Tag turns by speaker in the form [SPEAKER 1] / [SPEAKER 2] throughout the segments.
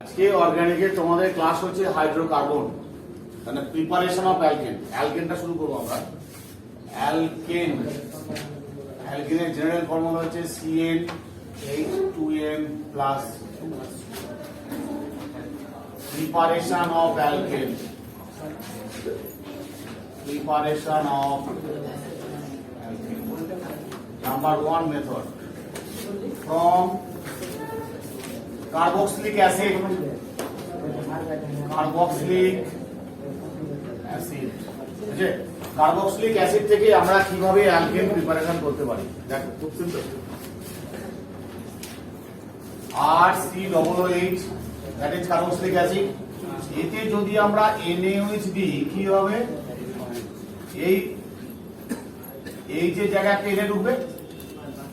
[SPEAKER 1] আজকে অর্গানিকের তোমাদের ক্লাস হচ্ছে হাইড্রোকার্বন মানে প্রিপারেশন অফ অ্যালকেন। অ্যালকেনটা শুরু করবো আমরা। অ্যালকেন অ্যালকেনের জেনারেল ফর্মুলা হচ্ছে CnH2n plus preparation of alkane. Preparation of alkane number 1 method from carboxylic acid বুঝে কার্বক্সিলিক অ্যাসিড থেকে আমরা কিভাবে অ্যালকেন প্রিপারেশন করতে পারি দেখো খুব simple RCOOH that is carboxylic acid এতে যদি আমরা NaOH দিই কি হবে এই যে জায়গায় একটা Na ঢুকবে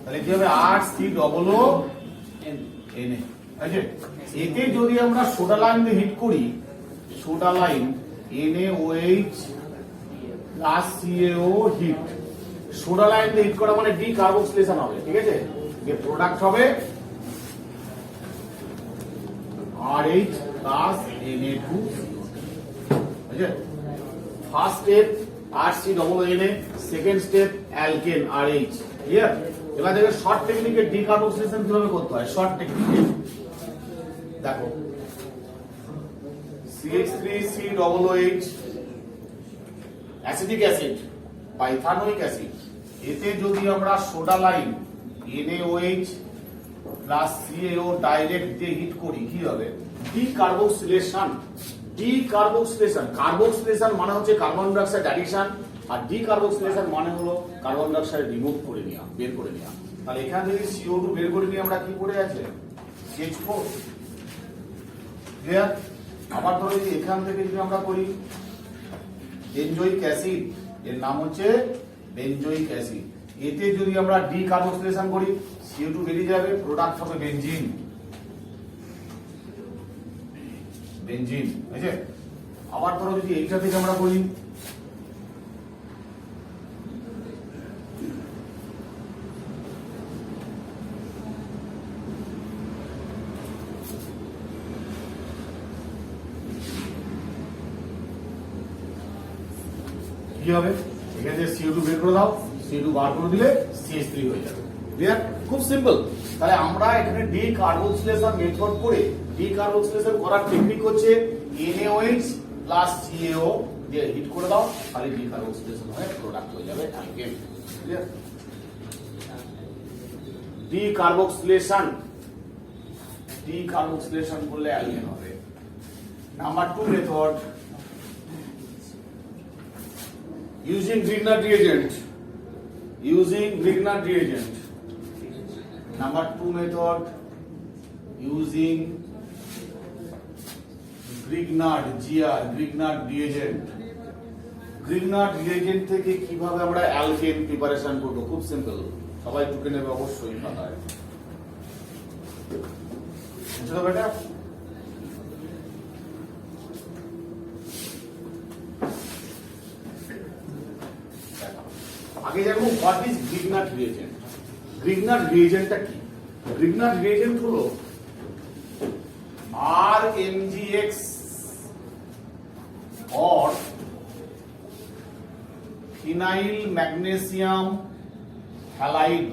[SPEAKER 1] তাহলে কি হবে RCOONA এতে যদি আমরা সোডা লাইন দিয়ে হিট করি soda lime NaOH plus CaO heat soda lime দিয়ে হিট করা মানে ডিকার্বক্সিলেশন হবে ঠিক আছে যে প্রোডাক্ট হবে RH প্লাস Na2 বুঝলে first step RCOONA second step alkane RH clear এবার দেখো শর্ট টেকনিকে ডিকার্বক্সিলেশন কিভাবে করতে হয় শর্ট টেকনিকে দেখো CH3COOH অ্যাসিডিক অ্যাসিড বা ইথানোয়িক অ্যাসিড এতে যদি আমরা soda lime NaOH plus CaO direct দিয়ে হিট করি কি হবে ডিকার্বক্সিলেশন কার্বক্সিলেশন মানে হচ্ছে কার্বন ডাই অক্সাইড অ্যাডিশন আর ডিকার্বক্সিলেশন মানে হলো কার্বন ডাই অক্সাইড রিমুভ করে নেওয়া বের করে নেওয়া তাহলে এখানে যদি CO2 বের করে নিয়ে আমরা কি পড়ে আছে CH4 ক্লিয়ার আবার ধরো যদি এখান থেকে যদি আমরা করি বেনজোইক অ্যাসিড এর নাম হচ্ছে বেনজোইক অ্যাসিড এতে যদি আমরা ডিকার্বক্সিলেশন করি CO2 বেরিয়ে যাবে প্রোডাক্ট হবে বেনজিন বুঝলে আবার ধরো যদি এইটা থেকে আমরা করি কি হবে এখানে যে CO2 বের করে দাও CO2 বার করে দিলে CH3 হয়ে যাবে ক্লিয়ার খুব সিম্পল তাহলে আমরা এখানে ডিকার্বক্সিলেশন মেথড করে ডিকার্বক্সিলেশন করার টেকনিক হচ্ছে NaOH প্লাস CaO দিয়ে হিট করে দাও তাহলে ডিকার্বক্সিলেশন হয়ে প্রোডাক্ট হয়ে যাবে অ্যালকেন ক্লিয়ার ডিকার্বক্সিলেশন করলে অ্যালকেন হবে number 2 method using Grignard reagent number 2 method using Grignard reagent থেকে কিভাবে আমরা অ্যালকেন প্রিপারেশন করব খুব সিম্পল সবাই টুকে নেবে অবশ্যই খাতায় চলো বেটা আগে জানবো what is Grignard reagent Grignard reagentটা কি Grignard reagent হলো RMgX or phenyl magnesium halide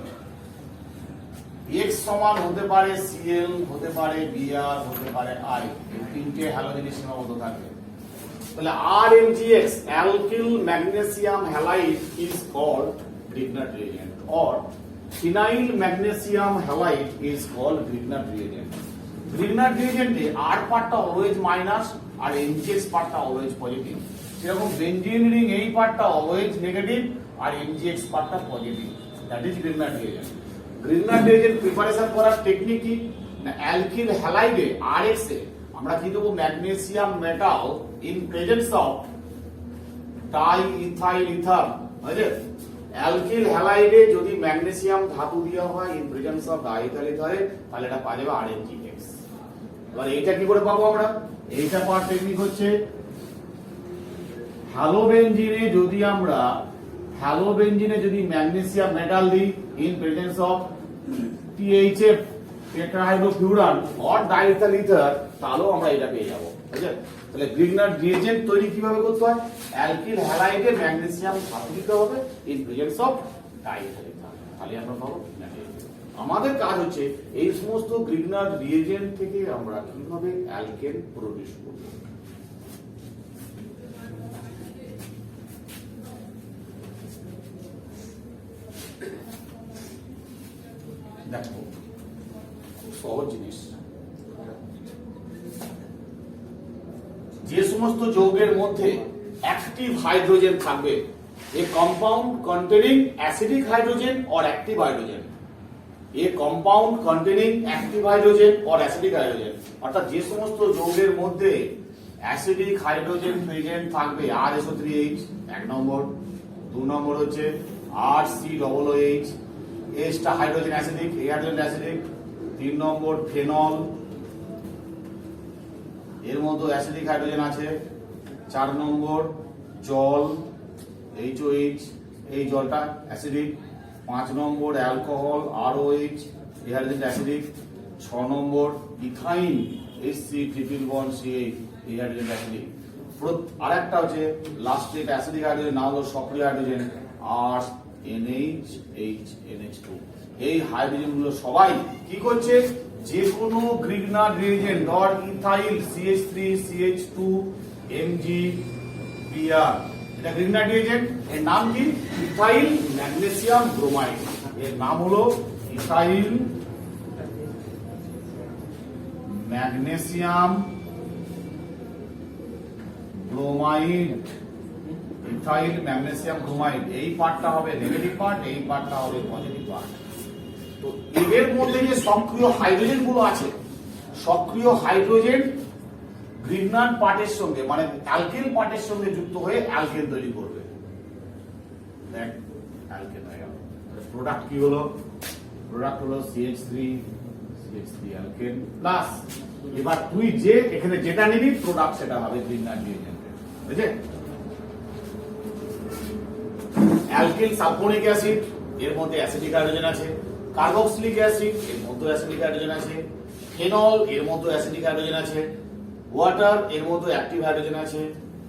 [SPEAKER 1] X সমান হতে পারে Cl হতে পারে Br হতে পারে I এই তিনটে হ্যালোজেনের সীমাবদ্ধ থাকে তাহলে RMgX alkyl magnesium halide is called Grignard reagent or phenyl magnesium halide is called Grignard reagent Grignard reagent এ R পার্টটা অলওয়েজ মাইনাস আর MgX পার্টটা অলওয়েজ পজিটিভ যেরকম বেনজিন রিং এই পার্টটা অলওয়েজ নেগেটিভ আর MgX পার্টটা positive that is Grignard reagent Grignard reagent preparation করার টেকনিক কি না অ্যালকিল হ্যালাইডে RX এ আমরা কি দেব magnesium metal in presence of diethyl ether বুঝলে অ্যালকিল হ্যালাইডে যদি ম্যাগনেসিয়াম ধাতু দেওয়া হয় ইন প্রেজেন্স অফ ডাইইথাইল ইথারে তাহলে এটা পাওয়া যাবে RMgX এবার এইটা কি করে পাবো আমরা এইটা পাওয়ার টেকনিক হচ্ছে হ্যালোবেনজিনে যদি ম্যাগনেসিয়াম মেটাল দিই in presence of THF tetrahydrofuran or diethyl ether, তাহলেও আমরা এটা পেয়ে যাবো। ঠিক আছে, তাহলে গ্রিগনার রিএজেন্ট তৈরি কিভাবে করতে হয়? অ্যালকিল হ্যালাইডে ম্যাগনেসিয়াম ধাতু দিতে হবে in presence of diethyl ether, তাহলে আমরা পাবো গ্রিগনার রিএজেন্ট। আমাদের কাজ হচ্ছে এই সমস্ত গ্রিগনার রিএজেন্ট থেকে আমরা কিভাবে অ্যালকেন প্রডিউস করব। দেখো খুব সহজ জিনিস, যে সমস্ত যৌগের মধ্যে অ্যাক্টিভ হাইড্রোজেন থাকবে, এ compound containing acidic hydrogen or active hydrogen, A compound containing active hydrogen or acidic hydrogen, অর্থাৎ যে সমস্ত যৌগের মধ্যে অ্যাসিডিক হাইড্রোজেন প্রেজেন্ট থাকবে, RSO3H এক নম্বর, 2 নম্বর হচ্ছে RCOOH, Hটা হাইড্রোজেন অ্যাসিডিক, এই হাইড্রোজেন অ্যাসিডিক, 3 নম্বর ফেনল, এর মধ্যে অ্যাসিডিক হাইড্রোজেন আছে, 4 নম্বর জল HOH, এই জলটা অ্যাসিডিক, 5 নম্বর অ্যালকোহল ROH, এই হাইড্রোজেন অ্যাসিডিক, 6 নম্বর ethyne HC triple bond CH, এই হাইড্রোজেন অ্যাসিডিক। আরেকটা হচ্ছে লাস্টে অ্যাসিডিক হাইড্রোজেন, না হলো সক্রিয় হাইড্রোজেন আর NH2। এই হাইড্রোজেন গুলো সবাই কি করছে? যে কোনো Grignard reagent dot ethyl CH3 CH2 MgBr, এটা গ্রিগনার রিএজেন্ট, এর নাম কি? Ethyl magnesium bromide. এর নাম হলো ethyl magnesium bromide, ethyl magnesium bromide. এই পার্টটা হবে নেগেটিভ পার্ট, এই পার্টটা হবে পজিটিভ পার্ট। তো এর মধ্যে যে সক্রিয় হাইড্রোজেন গুলো আছে, সক্রিয় হাইড্রোজেন গ্রিগনার পার্টের সঙ্গে মানে অ্যালকেন পার্টের সঙ্গে যুক্ত হয়ে অ্যালকেন তৈরি করবে। দেখ অ্যালকেন হয়ে গেল। প্রোডাক্ট কি হলো? প্রোডাক্ট হলো CH3 অ্যালকেন প্লাস, এবার তুই যে এখানে যেটা নিবি প্রোডাক্ট সেটা হবে গ্রিগনার রিএজেন্ট। বুঝলে? অ্যালকিল সালফোনিক অ্যাসিড, এর মধ্যে অ্যাসিডিক হাইড্রোজেন আছে, কার্বক্সিলিক অ্যাসিড, এর মধ্যে অ্যাসিডিক হাইড্রোজেন আছে, ফেনল, এর মধ্যে অ্যাসিডিক হাইড্রোজেন আছে, ওয়াটার, এর মধ্যে অ্যাক্টিভ হাইড্রোজেন আছে,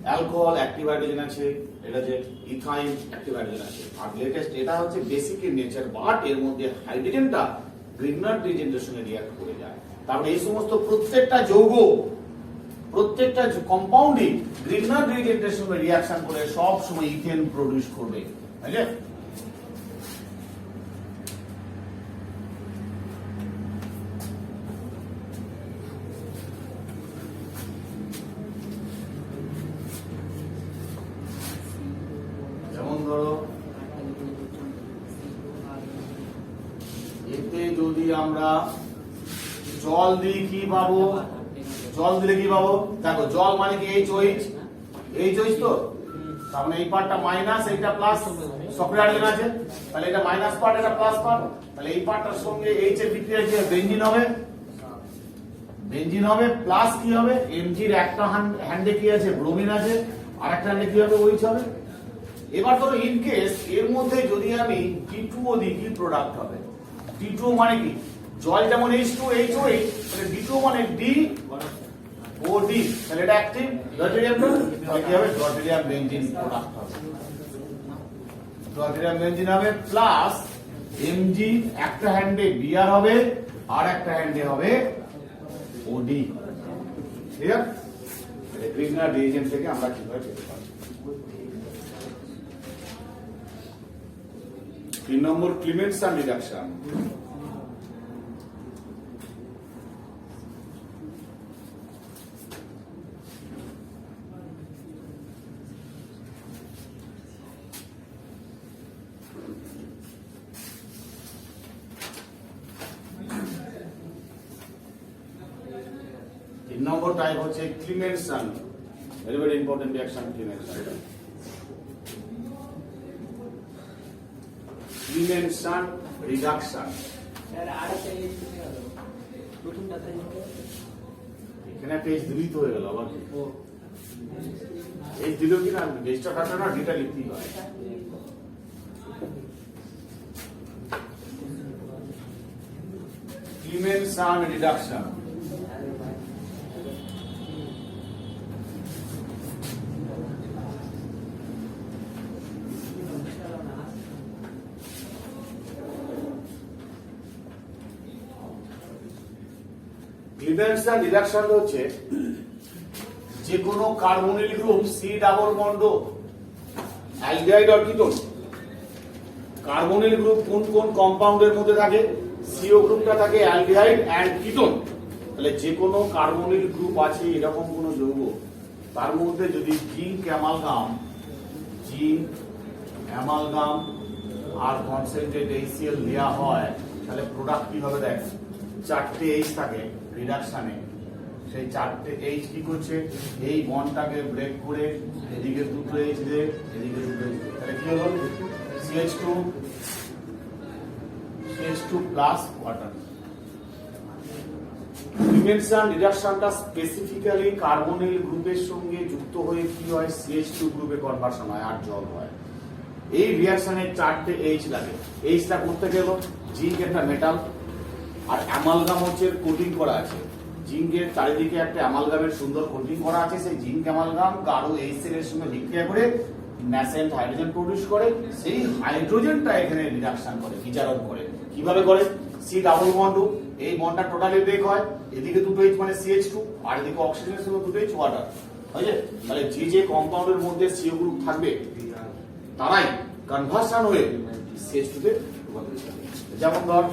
[SPEAKER 1] অ্যালকোহল অ্যাক্টিভ হাইড্রোজেন আছে, এটা যে ইথাইন অ্যাক্টিভ হাইড্রোজেন আছে। আর লেটেস্ট এটা হচ্ছে বেসিক ইন নেচার, বাট এর মধ্যে হাইড্রোজেনটা গ্রিগনার রিএজেন্টের সঙ্গে রিঅ্যাক্ট করে যায়। তারপরে এই সমস্ত প্রত্যেকটা যৌগ, প্রত্যেকটা কম্পাউন্ডই গ্রিগনার রিএজেন্টের সঙ্গে রিঅ্যাকশন করে সব সময় ইথেন প্রোডিউস করবে। বুঝলে? যেমন ধরো এতে যদি আমরা জল দিই কি পাবো? জল দিলে কি পাবো? দেখো জল মানে কি? HOH তো, তার মানে এই পার্টটা মাইনাস, এইটা প্লাস, সক্রিয় হাইড্রোজেন আছে, তাহলে এটা মাইনাস পার্ট, এটা প্লাস পার্ট, তাহলে এই পার্টটার সঙ্গে H এর বিক্রিয়া কি বেনজিন হবে, বেনজিন হবে, প্লাস কি হবে? Mg এর একটা হ্যান্ডে কি আছে? ব্রোমিন আছে, আর একটা হ্যান্ডে কি হবে? OH হবে। এবার ধরো ইন কেস এর মধ্যে যদি আমি D2O দিই, কি প্রোডাক্ট হবে? D2O মানে কি? জল যেমন H2HOH, তাহলে D2O মানে DOD, তাহলে এটা অ্যাক্টিভ ডয়টেরিয়াম, তাহলে কি হবে? ডয়টেরিয়াম বেনজিন প্রোডাক্ট হবে, ডয়টেরিয়াম বেনজিন হবে, প্লাস Mg একটা হ্যান্ডে Br হবে, আর একটা হ্যান্ডে হবে OD। ঠিক আছে? গ্রিগনার রিএজেন্ট থেকে আমরা কিভাবে পেতে পারি? 3 নম্বর ক্লিমেনসন রিডাকশন। নম্বর টাইপ হচ্ছে Clemmensen, very very important reaction Clemmensen. Clemmensen reduction, এখানে একটা H দিলেই তো হয়ে গেল, আবার H দিল কিনা বেশটা কাটা না, ডিটা লিখতেই হয়। Clemmensen reduction. Clemmensen reduction হচ্ছে যে কোনো carbonyl group C double bond aldehyde or ketone, carbonyl group কোন কোন কম্পাউন্ডের মধ্যে থাকে? CO গ্রুপটা থাকে অ্যালডিহাইড এন্ড কিটোন। তাহলে যে কোনো কার্বনিল গ্রুপ আছে এরকম কোন যৌগ, তার মধ্যে যদি জিঙ্ক অ্যামালগাম আর কনসেন্ট্রেট HCl দেওয়া হয়, তাহলে প্রোডাক্ট কি হবে? দেখ, চারটে H থাকে রিডাকশনে, সেই চারটে H কি করছে? এই বন্ডটাকে ব্রেক করে এদিকে দুটো H দে, এদিকে দুটো H দে, তাহলে কি হলো? CH2 plus water. Clemmensen রিডাকশনটা স্পেসিফিক্যালি কার্বনিল গ্রুপের সঙ্গে যুক্ত হয়ে কি হয়? CH2 গ্রুপে কনভার্সন হয় আর জল হয়। এই রিঅ্যাকশনে চারটে H লাগে। Hটা করতে গেল, জিঙ্ক একটা মেটাল আর অ্যামালগাম হচ্ছে কোটিং করা আছে, জিঙ্কের চারিদিকে একটা অ্যামালগামের সুন্দর কোটিং করা আছে। সেই জিঙ্ক অ্যামালগাম গাঢ় HCl এর সঙ্গে বিক্রিয়া করে ন্যাসেন্ট হাইড্রোজেন প্রডিউস করে, সেই হাইড্রোজেনটা এখানে রিডাকশন করে, বিজারণ করে। কিভাবে করে? C ডাবল বন্ড, এই বন্ডটা টোটালি ব্রেক হয়, এদিকে দুটো H মানে CH2 আর এদিকে অক্সিজেনের সঙ্গে দুটো H ওয়াটার, বুঝলে? তাহলে যে কম্পাউন্ডের মধ্যে CO গ্রুপ থাকবে তারাই কনভার্সন হয়ে CH2 তে রূপান্তরিত হবে। যেমন ধর,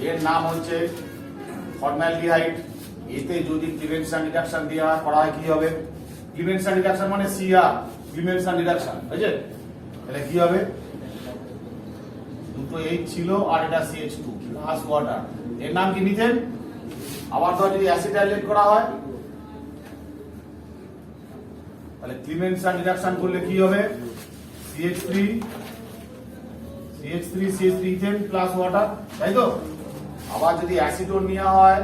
[SPEAKER 1] এর নাম হচ্ছে ফর্মালডিহাইড, এতে যদি Clemmensen রিডাকশন দেওয়া করা হয় কি হবে? Clemmensen রিডাকশন মানে CR, Clemmensen রিডাকশন, বুঝলে? তাহলে কি হবে? দুটো H ছিল আর এটা CH2 প্লাস ওয়াটার, এর নাম কি? মিথেন। আবার ধর যদি অ্যাসিটাইলেট করা হয়, তাহলে Clemmensen রিডাকশন করলে কি হবে? CH3 ইথেন প্লাস ওয়াটার, তাই তো? আবার যদি অ্যাসিডন নেওয়া হয়,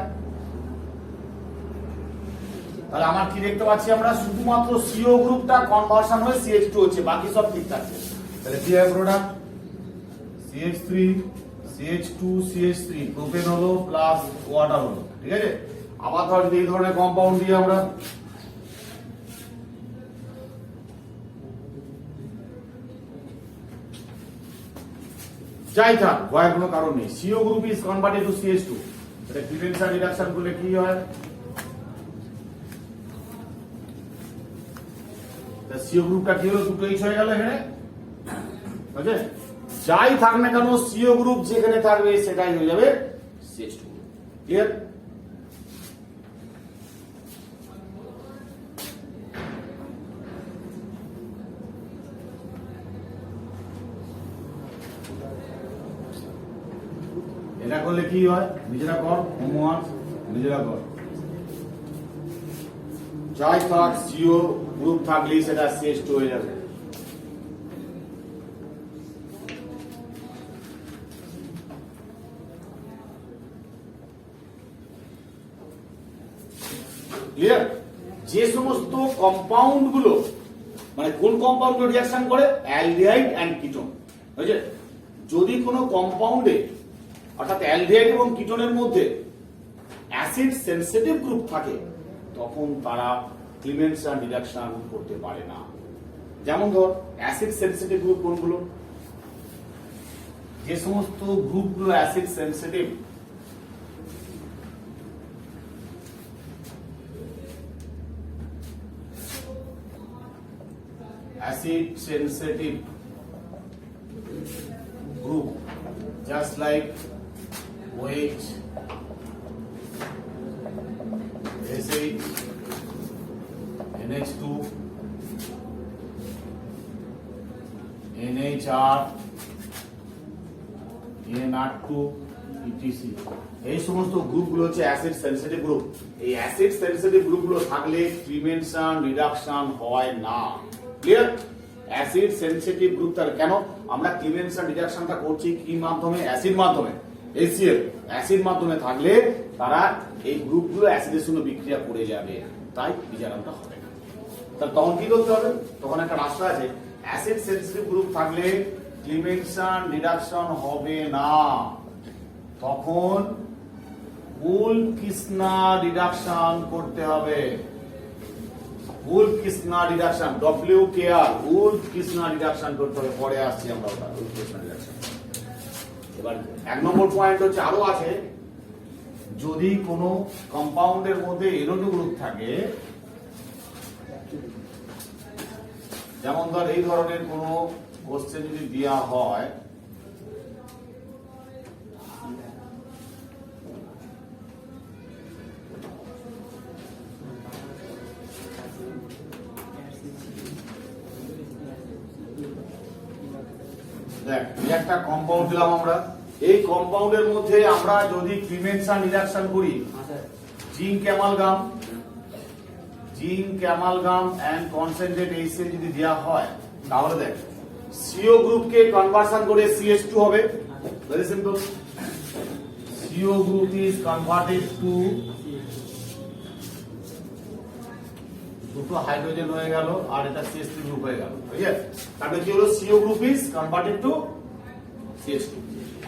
[SPEAKER 1] তাহলে আমার কি দেখতে পাচ্ছি? আমরা শুধুমাত্র CO গ্রুপটা কনভার্সন হয়ে CH2 হচ্ছে, বাকি সব ঠিক থাকছে। তাহলে কি হয় product? CH3 CH2 CH3 propane হলো প্লাস ওয়াটার হলো, ঠিক আছে? আবার ধর যদি এই ধরনের কম্পাউন্ড দিয়ে আমরা যাই থাক, ভয়ের কোনো কারণ নেই। CO group is converted to CH2, এটা Clemmensen রিডাকশন করলে কি হয়? CO গ্রুপটা কি হলো? দুটো H হয়ে গেল এখানে, বুঝলে? যাই থাক না কেন CO গ্রুপ যেখানে থাকবে সেটাই হয়ে যাবে CH2 গ্রুপ। ক্লিয়ার? এটা করলে কি হয়? নিজেরা কর, হোমওয়ার্ক নিজেরা কর। যাই থাক CO গ্রুপ থাকলেই সেটা CH2 হয়ে যাবে। ক্লিয়ার? যে সমস্ত কম্পাউন্ড গুলো, মানে কোন কম্পাউন্ড রিঅ্যাকশন করে? অ্যালডিহাইড এন্ড কিটোন, বুঝলে? যদি কোনো কম্পাউন্ডে অর্থাৎ অ্যালডিহাইড এবং কিটোনের মধ্যে অ্যাসিড সেনসিটিভ গ্রুপ থাকে, তখন তারা Clemmensen রিডাকশন করতে পারে না। যেমন ধর, অ্যাসিড সেনসিটিভ গ্রুপ কোনগুলো? যে সমস্ত গ্রুপগুলো acid sensitive, acid sensitive group just like OH, SH, NH2, NHR, NR2, etc. এই সমস্ত গ্রুপগুলো হচ্ছে অ্যাসিড সেনসিটিভ গ্রুপ। এই অ্যাসিড সেনসিটিভ গ্রুপগুলো থাকলে Clemmensen রিডাকশন হয় না। ক্লিয়ার? অ্যাসিড সেনসিটিভ গ্রুপ তার কেন আমরা Clemmensen রিডাকশনটা করছি কি মাধ্যমে? অ্যাসিড মাধ্যমে, HCl অ্যাসিড মাধ্যমে থাকলে তারা এই গ্রুপগুলো অ্যাসিডের সঙ্গে বিক্রিয়া করে যাবে, তাই বিজারণটা হবে না। তাহলে তখন কি করতে হবে? তখন একটা রাস্তা আছে, অ্যাসিড সেনসিটিভ গ্রুপ থাকলে Clemmensen রিডাকশন হবে না। তখন উলফ-কিসনা রিডাকশন করতে হবে। উলফ-কিসনা রিডাকশন, WKR, উলফ-কিসনা রিডাকশন করতে হবে। পরে আসছি আমরা ওটা, উলফ-কিসনা রিডাকশন। এবার 1 নম্বর পয়েন্ট হচ্ছে, আরো আছে, যদি কোনো কম্পাউন্ডের মধ্যে NO2 গ্রুপ থাকে, যেমন ধর এই ধরনের কোনো কোশ্চেন যদি দেওয়া হয়, দেখ একটা কম্পাউন্ড দিলাম আমরা, এই কম্পাউন্ডের মধ্যে আমরা যদি ক্রিমেনশন রিডাকশন করি, zinc amalgam and concentrate HCl যদি দেওয়া হয়, তাহলে দেখ CO গ্রুপকে কনভার্সন করে CH2 হবে। Very simple, CO group is converted two, দুটো হাইড্রোজেন হয়ে গেল আর এটা CH3 গ্রুপ হয়ে গেল। ঠিক আছে, তাহলে কি হলো, CO group is converted to CH2,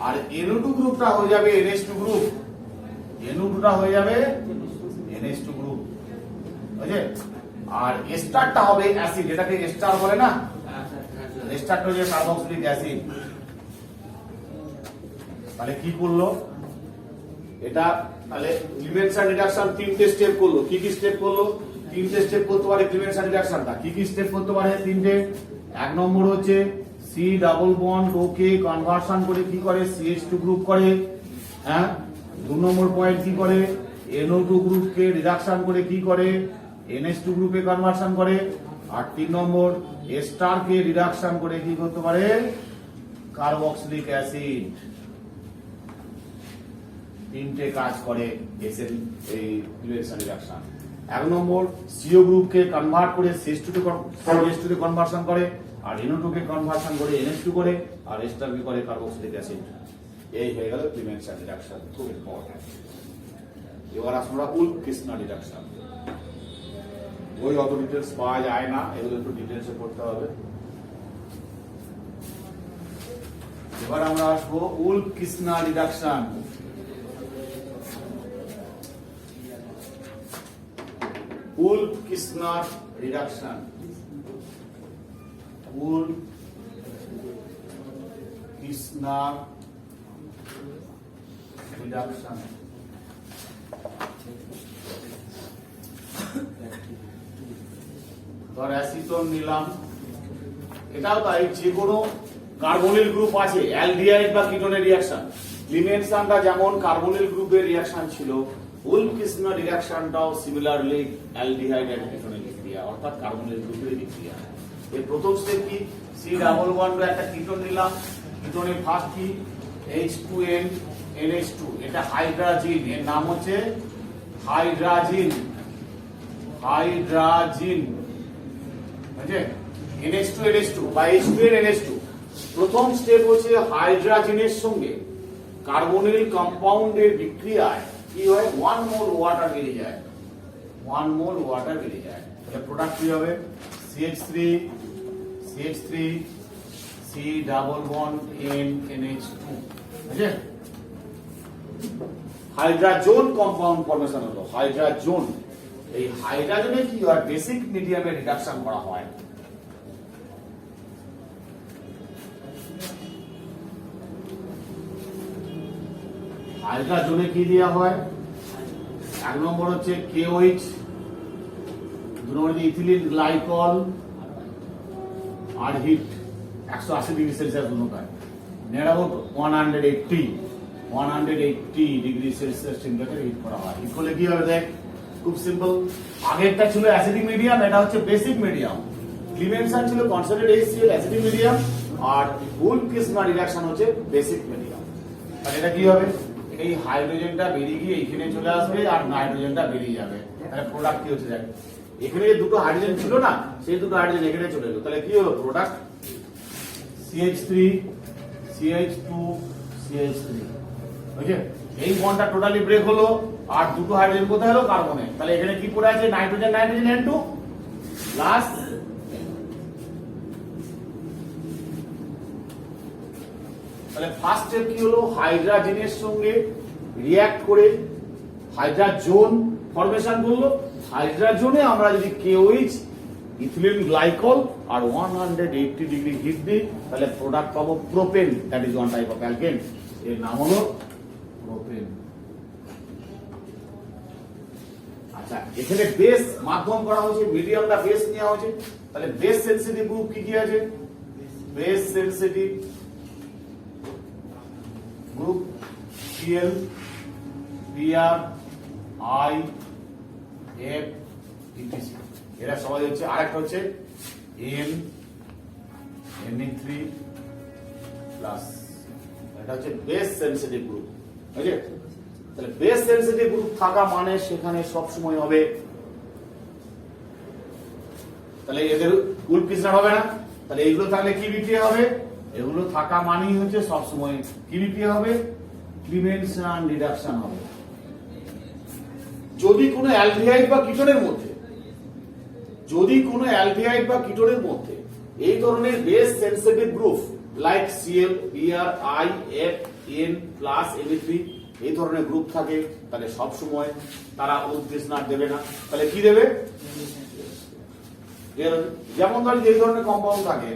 [SPEAKER 1] আর NO2 গ্রুপটা হয়ে যাবে NH2 গ্রুপ, NO2টা হয়ে যাবে NH2 গ্রুপ। বুঝলে, আর এস্টারটা হবে অ্যাসিড, এটাকে এস্টার বলে না, এস্টারটা হচ্ছে কার্বক্সিলিক অ্যাসিড। তাহলে কি করলো এটা, তাহলে ক্লিমেনশন রিডাকশন 3টে স্টেপ করলো। কি কি স্টেপ করলো? 3টে স্টেপ করতে পারে ক্লিমেনশন রিডাকশনটা। কি কি স্টেপ করতে পারে? 3টে। 1 নম্বর হচ্ছে C ডাবল বন্ড ওকে কনভার্সন করে কি করে, CH2 গ্রুপ করে। হ্যাঁ, 2 নম্বর পয়েন্ট কি করে, NO2 গ্রুপকে রিডাকশন করে কি করে, NH2 গ্রুপে কনভার্সন করে। আর 3 নম্বর এস্টার কে রিডাকশন করে কি করতে পারে, কার্বক্সিলিক অ্যাসিড। 3টে কাজ করে এই ক্লিমেনশন রিডাকশন। 1 নম্বর CO গ্রুপকে কনভার্ট করে CH2 তে কনভার্সন করে, আর NO2 কে কনভার্সন করে NH2 করে, আর এস্টার কে করে কার্বক্সিলিক অ্যাসিড। এই হয়ে গেল ক্লিমেনশন রিডাকশন, খুব ইম্পর্টেন্ট। এবার আমরা উলফ-কিসনা রিডাকশন, ওই অত ডিটেলস পাওয়া যায় না, এগুলো একটু ডিটেলসে করতে হবে। এবার আমরা আসবো Wolff Kishner reduction. Wolff Kishner reduction, Wolff Kishner reduction. ধর অ্যাসিটন নিলাম, এটাও তাই, যে কোনো কার্বনিল গ্রুপ আছে, অ্যালডিহাইড বা কিটোনের রিঅ্যাকশন, ক্লিমেনশনটা যেমন কার্বনিল গ্রুপের রিঅ্যাকশন ছিল, উলফ-কিসনা রিডাকশনটাও সিমিলারলি অ্যালডিহাইড এন্ড কিটোনের বিক্রিয়া, অর্থাৎ কার্বনিল গ্রুপের বিক্রিয়া। এর প্রথম স্টেপ কি, C ডাবল বন্ড একটা কিটোন নিলাম, কিটোনের ফার্স্ট কি H2N NH2, এটা হাইড্রাজিন, এর নাম হচ্ছে হাইড্রাজিন, বুঝলে, NH2 NH2 বা H2N NH2। প্রথম স্টেপ হচ্ছে হাইড্রাজিনের সঙ্গে কার্বনিল কম্পাউন্ডের বিক্রিয়ায় কি হয়, 1 মোল ওয়াটার বেরিয়ে যায়, 1 মোল ওয়াটার বেরিয়ে যায়। তাহলে প্রোডাক্ট কি হবে, CH3 C double bond N NH2, বুঝলে, হাইড্রাজোন কম্পাউন্ড ফর্মেশন হলো, হাইড্রাজোন। এই হাইড্রাজনে কি হয়, বেসিক মিডিয়ামে রিডাকশন করা হয়। হাইড্রাজনে কি দেওয়া হয়, 1 নম্বর হচ্ছে KOH, 2 নম্বর ইথিলিন গ্লাইকল, আর হিট 180 ডিগ্রি সেলসিয়াস অনুপাত, নেড়াবো 180 ডিগ্রি সেলসিয়াস টেম্পারেচারে হিট করা হয়। হিট করলে কি হবে, দেখ খুব সিম্পল, আগেরটা ছিল অ্যাসিডিক মিডিয়াম, এটা হচ্ছে বেসিক মিডিয়াম। ক্লিমেনশন ছিল কনসেন্ট্রেট HCl অ্যাসিডিক মিডিয়াম, আর উলফ-কিসনা রিডাকশন হচ্ছে বেসিক মিডিয়াম। আর এটা কি হবে, এই হাইড্রোজেনটা বেরিয়ে গিয়ে এখানে চলে আসবে আর নাইট্রোজেনটা বেরিয়ে যাবে। তাহলে প্রোডাক্ট কি হচ্ছে, দেখ এখানে যে দুটো হাইড্রোজেন ছিল না, সেই দুটো হাইড্রোজেন এখানে চলে এলো। তাহলে কি হলো, প্রোডাক্ট CH3 CH2 CH3, বুঝলে, এই বন্ডটা টোটালি ব্রেক হলো, আর দুটো হাইড্রোজেন কোথায় হলো, কার্বনে। তাহলে এখানে কি পড়ে আছে, নাইট্রোজেন N2 প্লাস তাহলে ফার্স্ট স্টেপ কি হলো, হাইড্রোজেনের সঙ্গে রিঅ্যাক্ট করে হাইড্রোজোন ফরমেশন করলো। হাইড্রোজোনে আমরা যদি KOH ইথিলিন গ্লাইকল আর 180 ডিগ্রি হিট দিই তাহলে প্রোডাক্ট পাবো propane, that is one type of alkane, এর নাম হলো প্রোপেন। আচ্ছা, এখানে বেস মাধ্যম করা হয়েছে, মিডিয়ামটা বেস নেওয়া হয়েছে, তাহলে বেস সেনসিটিভ গ্রুপ কি কি আছে, base sensitive group Cl, Br, I, F, etc. এরা সবাই হচ্ছে, আরেকটা হচ্ছে N, Ne3 প্লাস, এটা হচ্ছে বেস সেনসিটিভ গ্রুপ। বুঝলে? তাহলে বেস সেনসিটিভ গ্রুপ থাকা মানে সেখানে সব সময় হবে, তাহলে এদের উল্কিস্নার হবে না, তাহলে এগুলো থাকলে কি বিক্রিয়া হবে, এগুলো থাকা মানেই হচ্ছে সব সময় কি বিক্রিয়া হবে, ক্লিমেনসন রিডাকশন হবে। যদি কোনো অ্যালডিহাইড বা কিটোনের মধ্যে, যদি কোনো অ্যালডিহাইড বা কিটোনের মধ্যে এই ধরনের base sensitive group like Cl, Br, I, F, N plus Ne3 এই ধরনের গ্রুপ থাকে, তাহলে সব সময় তারা উদ্দীপনা দেবে না, তাহলে কি দেবে, যেমন ধর এই ধরনের কম্পাউন্ড থাকে,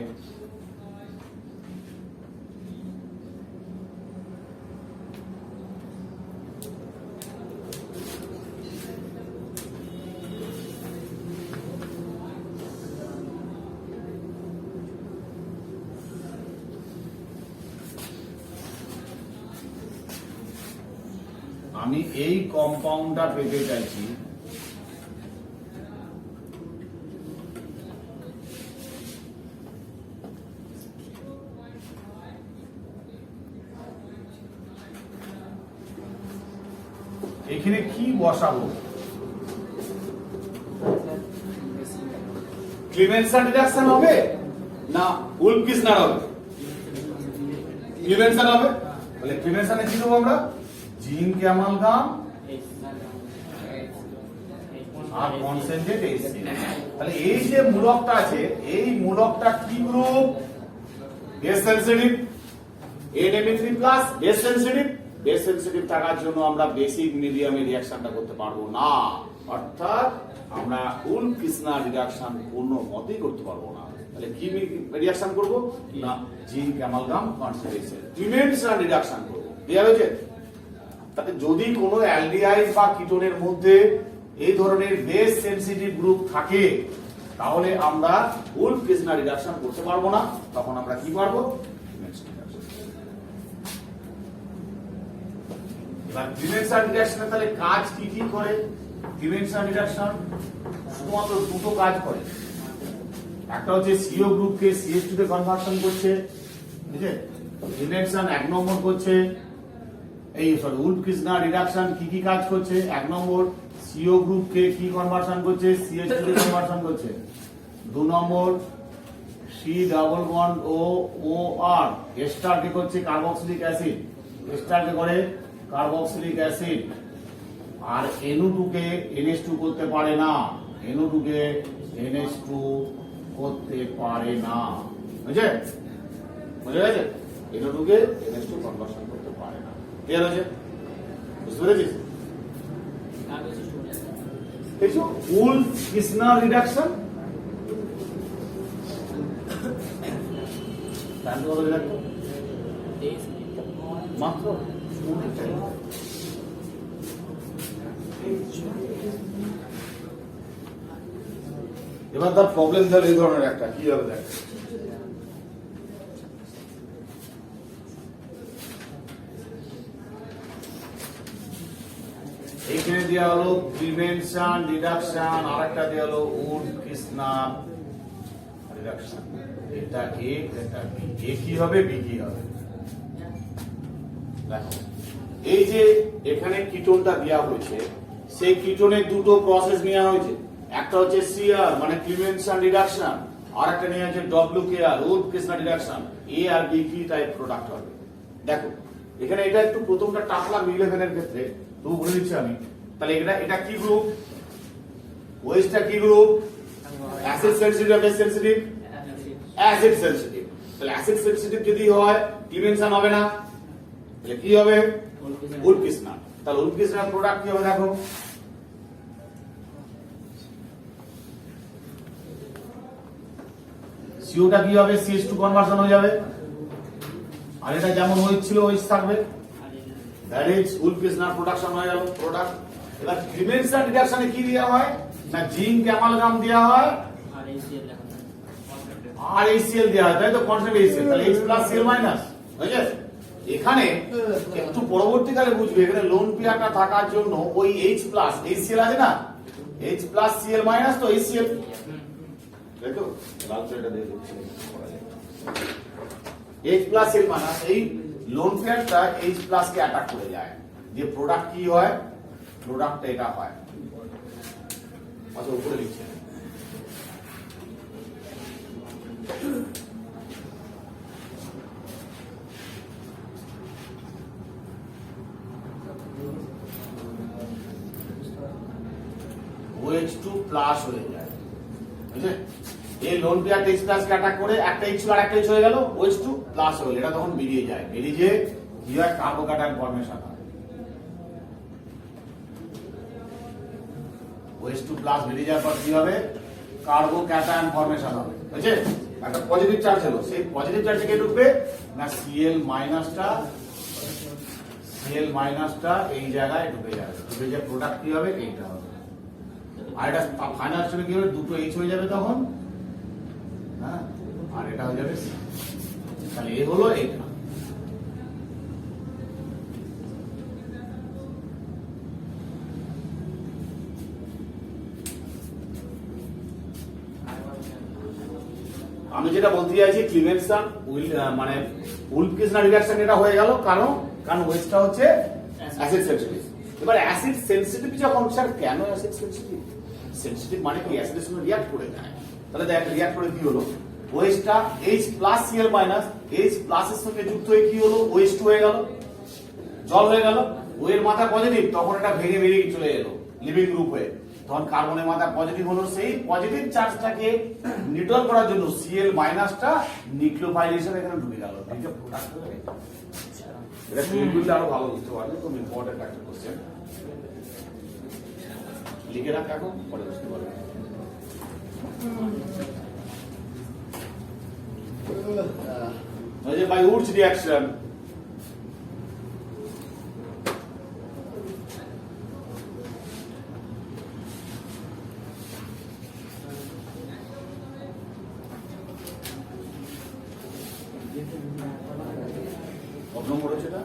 [SPEAKER 1] আমি এই কম্পাউন্ডটা পেতে চাইছি, এখানে কি বসাবো, ক্লিমেনসন রিডাকশন হবে না উলফকিসনার হবে, ক্লিমেনসন হবে, তাহলে ক্লিমেনসনে কি দেবো আমরা, জিঙ্ক অ্যামালগাম আর কনসেন্ট্রেট HCl। তাহলে এই যে মূলকটা আছে, এই মূলকটা কি group, base sensitive, Ne3 plus base sensitive, base sensitive থাকার জন্য আমরা বেসিক মিডিয়ামে রিঅ্যাকশনটা করতে পারবো না, অর্থাৎ আমরা উলফকিসনার রিডাকশন কোনো মতেই করতে পারবো না। তাহলে কি রিঅ্যাকশন করব না, zinc amalgam concentrate Clemmensen reduction করব। ক্লিয়ার হয়েছে? তাতে যদি কোনো অ্যালডিহাইড বা কিটোনের মধ্যে এই ধরনের বেস সেনসিটিভ গ্রুপ থাকে তাহলে আমরা উলফকিসনার রিডাকশন করতে পারবো না, তখন আমরা কি পারবো, এবার ক্লিমেনসন রিডাকশনে তাহলে কাজ কি কি করে, ক্লিমেনসন রিডাকশন শুধুমাত্র দুটো কাজ করে, একটা হচ্ছে CO গ্রুপকে CH2 তে কনভার্সন করছে, ঠিক আছে, ক্লিমেনসন 1 নম্বর করছে, এই সরি উলফকিসনার রিডাকশন কি কি কাজ করছে, 1 নম্বর CO গ্রুপকে কি কনভার্সন করছে, CH2 তে কনভার্সন করছে, 2 নম্বর C double bond OR ester কে করছে কার্বক্সিলিক অ্যাসিড, এস্টার কে করে কার্বক্সিলিক অ্যাসিড, আর NO2 কে NH2 করতে পারে না, NO2 কে NH2 করতে পারে না, বুঝে বুঝে গেছে, NO2 কে NH2 কনভার্সন করতে পারে না। ক্লিয়ার হয়েছে? বুঝতে পেরেছিস? দেখো উলফকিসনার রিডাকশন টাইম কত লাগবে, মাত্র এবার তার প্রবলেম ধর এই ধরনের একটা কি হবে দেখ, এখানে দেওয়া হলো ক্লিমেনসন রিডাকশন, আরেকটা দেওয়া হলো উলফকিসনার রিডাকশন, এটা A এটা B, A কি হবে B কি হবে, দেখো এই যে এখানে কিটোনটা দেওয়া হয়েছে, সেই কিটোনের দুটো প্রসেস নেওয়া হয়েছে, একটা হচ্ছে CR মানে ক্লিমেনসন রিডাকশন, আর একটা নেওয়া হচ্ছে WKR উলফকিসনার রিডাকশন, A আর B কি টাইপ প্রোডাক্ট হবে। দেখো এখানে এটা একটু প্রথমটা টাকলাম 11 এর ক্ষেত্রে, তো বলে দিচ্ছি আমি, তাহলে এটা কি গ্রুপ, ওএইচটা কি group, acid sensitive base sensitive, acid sensitive, তাহলে অ্যাসিড সেনসিটিভ যদি হয় ক্লিমেনশন হবে না, তাহলে কি হবে? উলফিসনাল। তাহলে উলফিসনাল প্রোডাক্ট কি হবে দেখো, সিওটা কি হবে? CH2 কনভার্সন হয়ে যাবে, আর এটা যেমন হয়েছিল ওই থাকবে, দ্যাট ইজ উলফিসনাল প্রোডাকশন হয়ে গেল প্রোডাক্ট। এবার ক্লিমেনশন রিঅ্যাকশনে কি দেওয়া হয় না, জিঙ্ক অ্যামালগাম দেওয়া হয় আর HCl দেওয়া হয়, তাই তো? কনস্ট্যান্ট HCl, তাহলে H প্লাস Cl মাইনাস হয়ে যায়। এখানে একটু পরবর্তীকালে বুঝবে, এখানে লোন পেয়ারটা থাকার জন্য ওই H প্লাস HCl আছে না, H প্লাস Cl মাইনাস তো HCl, তাই তো? লাল চয়টা দিয়ে দিচ্ছি, H প্লাস Cl মাইনাস এই লোন পেয়ারটা H প্লাস কে অ্যাটাক করে যায়, যে প্রোডাক্ট কি হয়, প্রোডাক্ট এটা হয়। আচ্ছা উপরে লিখছে OH2 প্লাস হয়ে যায়, বুঝলে? এই লোন পেয়ার H প্লাস কে অ্যাটাক করে, একটা H আর একটা H হয়ে গেল, OH2 প্লাস হয়ে গেল, এটা তখন বেরিয়ে যায়, বেরিয়ে যে কি হয়, কার্বোক্যাটায়ন ফর্মেশন হয়। OH2 প্লাস বেরিয়ে যাওয়ার পর কি হবে, কার্বোক্যাটায়ন ফর্মেশন হবে, বুঝলে? একটা পজিটিভ চার্জ হলো, সেই পজিটিভ চার্জ থেকে ঢুকবে না Cl মাইনাসটা এই জায়গায় ঢুকে যাবে, ঢুকে যে প্রোডাক্ট কি হবে, এইটা হবে। আর এটা ফাইনাল স্টেপে কি হবে, দুটো H হয়ে যাবে তখন, হ্যাঁ, আর এটা হয়ে যাবে C। তাহলে এ হলো এটা। আমি যেটা বলতে চাইছি, ক্লিমেনশন মানে উলফিসনাল রিঅ্যাকশন এটা হয়ে গেল, কারণ ওয়েস্টটা হচ্ছে অ্যাসিড সেনসিটিভ। এবার অ্যাসিড সেনসিটিভ যখন, স্যার কেন অ্যাসিড সেনসিটিভ? সেনসিটিভ মানে কি, অ্যাসিডের সঙ্গে রিঅ্যাক্ট করে যায়। তাহলে দেখ রিঅ্যাক্ট করে কি হলো, ওয়েস্টটা H plus Cl minus H plus এর সঙ্গে যুক্ত হয়ে কি হলো, OH2 হয়ে গেল, জল হয়ে গেল। ও এর মাথা পজিটিভ, তখন এটা ভেঙে বেরিয়ে চলে এলো লিভিং গ্রুপ হয়ে, তখন কার্বনের মাথা পজিটিভ হলো। সেই পজিটিভ চার্জটাকে নিউট্রাল করার জন্য Cl মাইনাসটা নিউক্লিওফাইল হিসেবে এখানে ঢুকে গেল, এটা প্রোডাক্ট হয়ে গেল। এটা তুমি বুঝলে আরো ভালো বুঝতে পারবে, খুব ইম্পর্টেন্ট একটা কোশ্চেন, লিখে রাখ এখন, পরে বুঝতে পারবে। By Wood's reaction, কত নম্বর হচ্ছে এটা?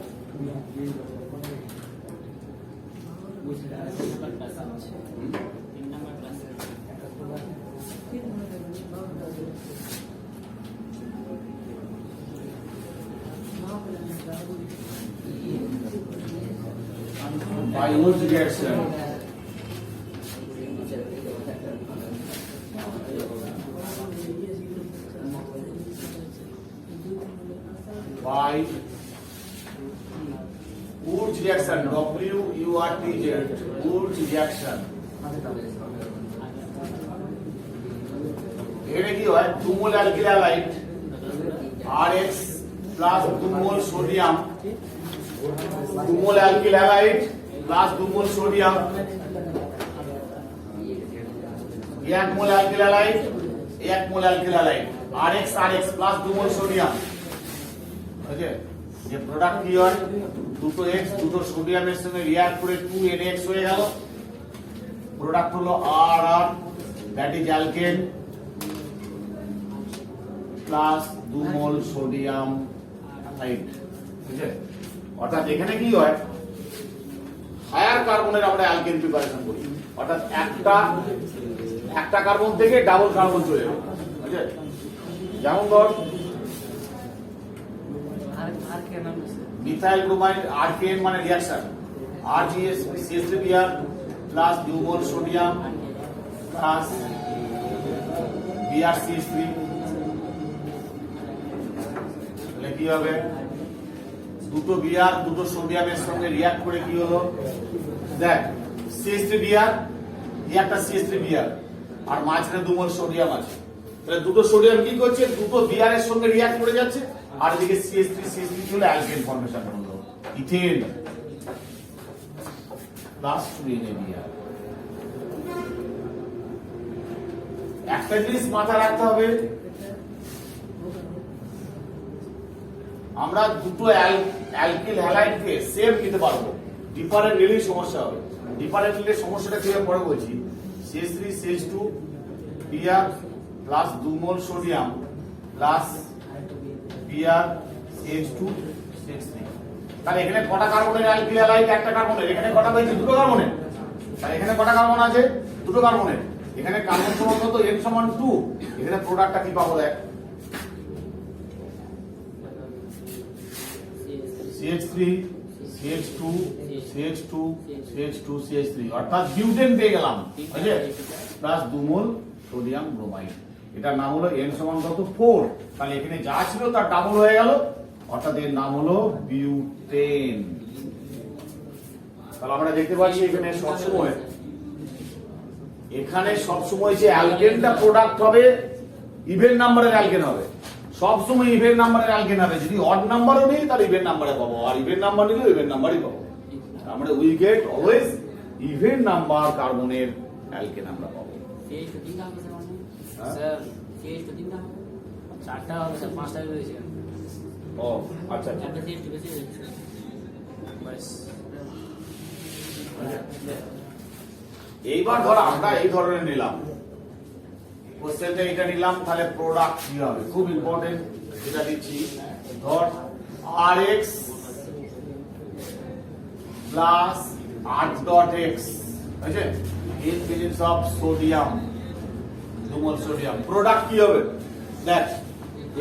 [SPEAKER 1] By Wood's reaction, by Wood's reaction, WURTZ, Wood's reaction, এখানে কি হয়, 2 mole alkyl halide RX plus 2 mole sodium, 2 mole alkyl halide plus 2 mole sodium, 1 mole alkyl halide 1 mole alkyl halide RX plus 2 mole sodium, okay? যে product কি হয়, দুটো X দুটো সোডিয়ামের সঙ্গে রিঅ্যাক্ট করে 2NX হয়ে গেল, প্রোডাক্ট হলো RR, that is alkane plus 2 mole sodium halide, ঠিক আছে? অর্থাৎ এখানে কি হয়, হায়ার কার্বনের আমরা অ্যালকেন প্রিপারেশন করি, অর্থাৎ একটা কার্বন থেকে ডাবল কার্বন চলে যাবে, ঠিক আছে? যেমন ধর মিথাইল ব্রোমাইড আরকেন মানে reaction RgCH3Br plus 2 mole sodium plus BrCH3, তাহলে কি হবে, দুটো Br দুটো সোডিয়ামের সঙ্গে রিঅ্যাক্ট করে কি হলো, দেখ CH3Br, এই একটা CH3Br, আর মাঝখানে 2 মোল সোডিয়াম আছে, তাহলে দুটো সোডিয়াম কি করছে, দুটো বিআর এর সঙ্গে রিঅ্যাক্ট করে যাচ্ছে, আর এদিকে CH3 চলে অ্যালকেন ফর্মেশন হলো, ইথেন প্লাস 2NaBr। একটা জিনিস মাথায় রাখতে হবে, আমরা দুটো অ্যালকিল হ্যালাইডকে সেম নিতে পারবো, ডিফারেন্ট নিলেই সমস্যা হবে। ডিফারেন্ট নিলে সমস্যাটা কিভাবে পরে বলছি। CH3 CH2 Br plus 2 mole sodium plus Br CH2 CH3। তাহলে এখানে কটা কার্বনের অ্যালকিল হ্যালাইড, একটা কার্বনের, এখানে কটা পেয়েছি, দুটো কার্বনের। তাহলে এখানে কটা কার্বন আছে, দুটো কার্বনের। এখানে কার্বন সমান কত, n সমান 2। এখানে প্রোডাক্টটা কি পাবো দেখ, CH3 CH2 CH2 CH2 CH3 অর্থাৎ বিউটেন পেয়ে গেলাম, বুঝলে, প্লাস 2 মোল সোডিয়াম ব্রোমাইড। এটার নাম হলো n সমান কত, 4। তাহলে এখানে যা ছিল তার ডাবল হয়ে গেল, অর্থাৎ এর নাম হলো বিউটেন। তাহলে আমরা দেখতে পাচ্ছি এখানে সবসময় যে অ্যালকেনটা প্রোডাক্ট হবে ইভেন নাম্বারের অ্যালকেন হবে, সবসময় ইভেন নাম্বারের অ্যালকেন হবে। যদি অড নাম্বারও নেই তাহলে ইভেন নাম্বারে পাবো, আর ইভেন নাম্বার নিলেও ইভেন নাম্বারই পাবো। আমরা we get always even number কার্বনের অ্যালকেন আমরা পাবো। ও আচ্ছা আচ্ছা, এইবার ধর আমরা এই ধরনের নিলাম, কোশ্চেনটা এটা নিলাম, তাহলে প্রোডাক্ট কি হবে, খুব ইম্পর্টেন্ট, এটা দিচ্ছি। ধর Rx প্লাস R.X, আছে in presence of sodium, 2 mole sodium. Product কি হবে দেখ,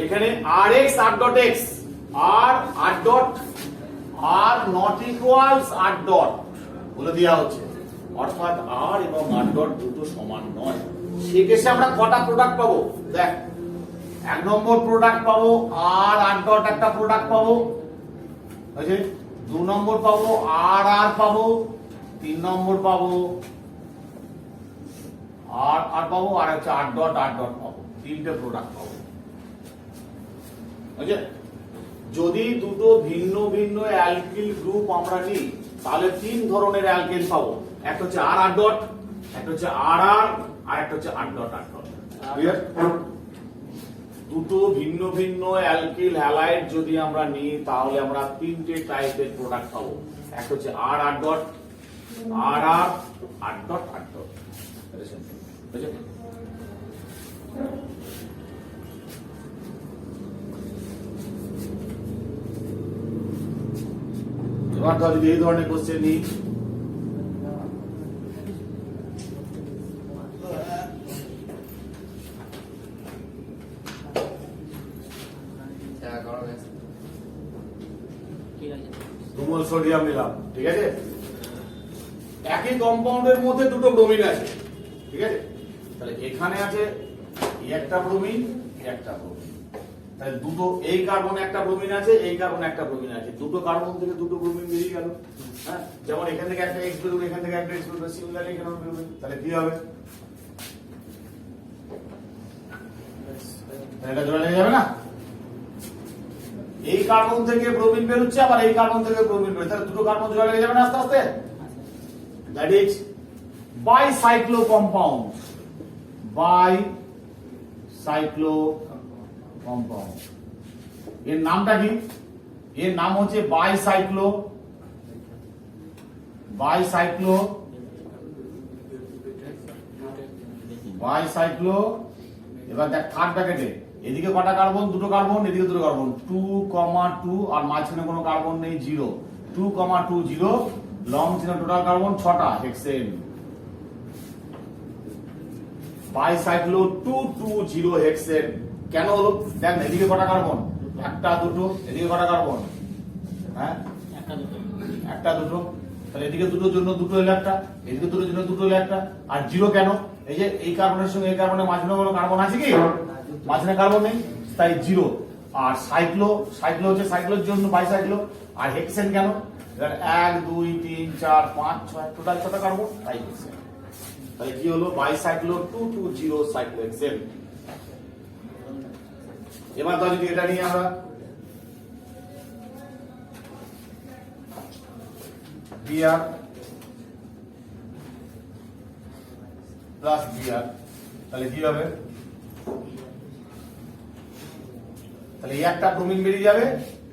[SPEAKER 1] এখানে Rx R.X, R not equals R dot বলে দেওয়া হচ্ছে, অর্থাৎ R এবং R ডট দুটো সমান নয়। সেক্ষেত্রে আমরা কটা প্রোডাক্ট পাবো দেখ, 1 নম্বর প্রোডাক্ট পাবো R ডট একটা প্রোডাক্ট পাবো, বুঝলি, 2 নম্বর পাবো R পাবো, 3 নম্বর পাবো R পাবো, আর হচ্ছে R ডট পাবো, তিনটে প্রোডাক্ট পাবো, বুঝলি। যদি দুটো ভিন্ন ভিন্ন অ্যালকিল গ্রুপ আমরা নিই তাহলে 3 ধরনের অ্যালকেন পাবো, একটা হচ্ছে R ডট, একটা হচ্ছে R আর একটা হচ্ছে R ডট। ক্লিয়ার? দুটো ভিন্ন ভিন্ন অ্যালকিল হ্যালাইড যদি আমরা নিই তাহলে আমরা 3টে টাইপের প্রোডাক্ট পাবো, একটা হচ্ছে R ডট, R ডট। বুঝলে? এবার ধর যদি এই ধরনের কোশ্চেন নিই, দুমল সোডিয়াম নিলাম, ঠিক আছে, একই কম্পাউন্ডের মধ্যে দুটো ব্রোমিন আছে, ঠিক আছে। তাহলে এখানে আছে একটা ব্রোমিন, একটা ব্রোমিন, তাহলে দুটো, এই কার্বনে একটা ব্রোমিন আছে, এই কার্বনে একটা ব্রোমিন আছে, দুটো কার্বন থেকে দুটো ব্রোমিন বেরিয়ে গেল। হ্যাঁ, যেমন এখান থেকে একটা এক্স বেরোবে, এখান থেকে একটা এক্স বেরোবে, সিমিলারলি এখানে বেরোবে। তাহলে কি হবে, এটা জোড়া লেগে যাবে না? এই কার্বন থেকে ব্রোমিন বেরোচ্ছে, আবার এই কার্বন থেকে ব্রোমিন বেরোচ্ছে, তাহলে দুটো কার্বন জোড়া লেগে যাবে না আস্তে আস্তে। That is bicyclo compound, bicyclo compound. এর নামটা কি? এর নাম হচ্ছে বাইসাইক্লো, বাইসাইক্লো, বাইসাইক্লো। এবার দেখ থার্ড ব্র্যাকেটে এদিকে কটা কার্বন, দুটো কার্বন, এদিকে দুটো কার্বন, 2,2, আর মাঝখানে কোনো কার্বন নেই, 0, 2,2, 0, লং চিহ্ন, টোটাল কার্বন 6টা, হেক্সেন। বাইসাইক্লো 2,2,0 হেক্সেন। কেন হলো দেখ, এদিকে কটা কার্বন, একটা দুটো, এদিকে কটা কার্বন, হ্যাঁ একটা দুটো, তাহলে এদিকে দুটোর জন্য দুটো হলো একটা, এদিকে দুটোর জন্য দুটো হলো একটা, আর 0 কেন? এই যে এই কার্বনের সঙ্গে এই কার্বনের মাঝখানে কোনো কার্বন আছে কি? মাঝখানে কার্বন নেই, তাই 0। আর সাইক্লো, সাইক্লো হচ্ছে সাইক্লোর জন্য বাইসাইক্লো। আর হেক্সেন কেন? 1, 2, 3, 4, 5, 6, টোটাল 6টা কার্বন, তাই হেক্সেন। তাহলে কি হলো, বাইসাইক্লো 2,2,0 সাইক্লোহেক্সেন। এবার ধর যদি এটা নিয়ে আমরা বিআর প্লাস বিআর, তাহলে কি হবে? তাহলে এই একটা ব্রোমিন বেরিয়ে যাবে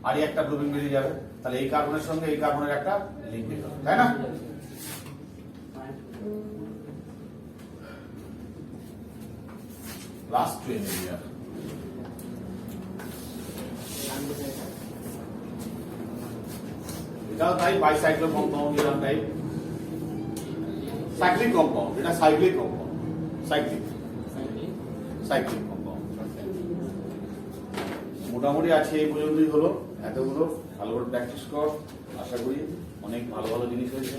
[SPEAKER 1] আর এই একটা ব্রোমিন বেরিয়ে যাবে, তাহলে এই কার্বনের সঙ্গে এই কার্বনের একটা লিঙ্ক বেরিয়ে যাবে, তাই না? লাস্ট 2 বিআর, এটাও তাই বাইসাইক্লিক কম্পাউন্ড এরকম টাইপ, সাইক্লিক কম্পাউন্ড, এটা সাইক্লিক কম্পাউন্ড, সাইক্লিক কম্পাউন্ড। মোটামুটি আছে এই পর্যন্তই হলো, এতগুলো ভালো করে প্র্যাকটিস কর, আশা করি অনেক ভালো ভালো জিনিস হয়েছে।